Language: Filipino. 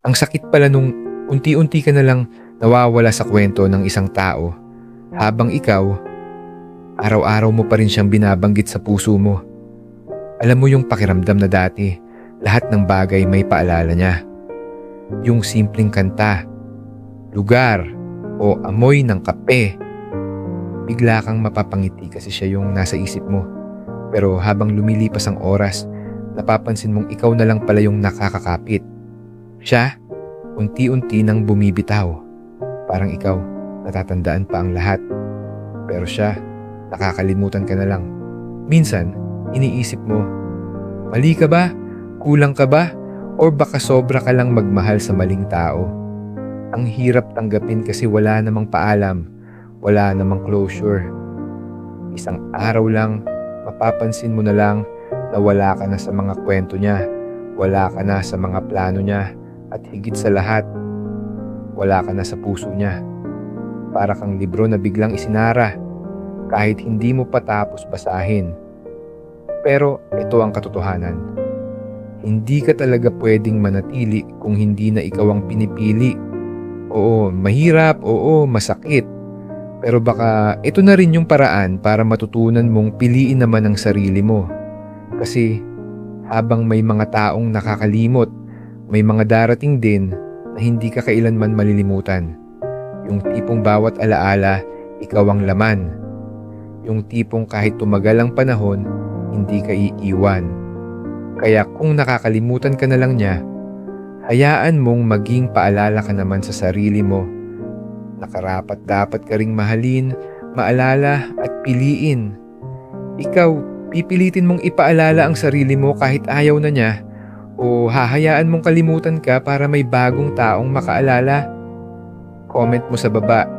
Ang sakit pala nung unti-unti ka na lang nawawala sa kwento ng isang tao habang ikaw, araw-araw mo pa rin siyang binabanggit sa puso mo. Alam mo yung pakiramdam na dati, lahat ng bagay may paalala niya. Yung simpleng kanta, lugar, o amoy ng kape. Bigla kang mapapangiti kasi siya yung nasa isip mo. Pero habang lumilipas ang oras, napapansin mong ikaw na lang pala yung nakakakapit. Siya, unti-unti nang bumibitaw. Parang ikaw, natatandaan pa ang lahat. Pero siya, nakakalimutan ka na lang. Minsan, iniisip mo, mali ka ba? Kulang ka ba? O baka sobra ka lang magmahal sa maling tao? Ang hirap tanggapin kasi wala namang paalam, wala namang closure. Isang araw lang, mapapansin mo na lang na wala ka na sa mga kwento niya, wala ka na sa mga plano niya, at higit sa lahat, wala ka na sa puso niya. Para kang libro na biglang isinara, kahit hindi mo pa tapos basahin. Pero ito ang katotohanan. Hindi ka talaga pwedeng manatili kung hindi na ikaw ang pinipili. Oo, mahirap, oo, masakit. Pero baka ito na rin yung paraan para matutunan mong piliin naman ang sarili mo. Kasi habang may mga taong nakakalimot, may mga darating din na hindi ka kailanman malilimutan. Yung tipong bawat alaala, ikaw ang laman. Yung tipong kahit tumagal ang panahon, hindi ka iiwan. Kaya kung nakakalimutan ka na lang niya, hayaan mong maging paalala ka naman sa sarili mo. Nakarapat dapat ka ring mahalin, maalala at piliin. Ikaw, pipilitin mong ipaalala ang sarili mo kahit ayaw na niya, o hahayaan mong kalimutan ka para may bagong taong makaalala? Comment mo sa baba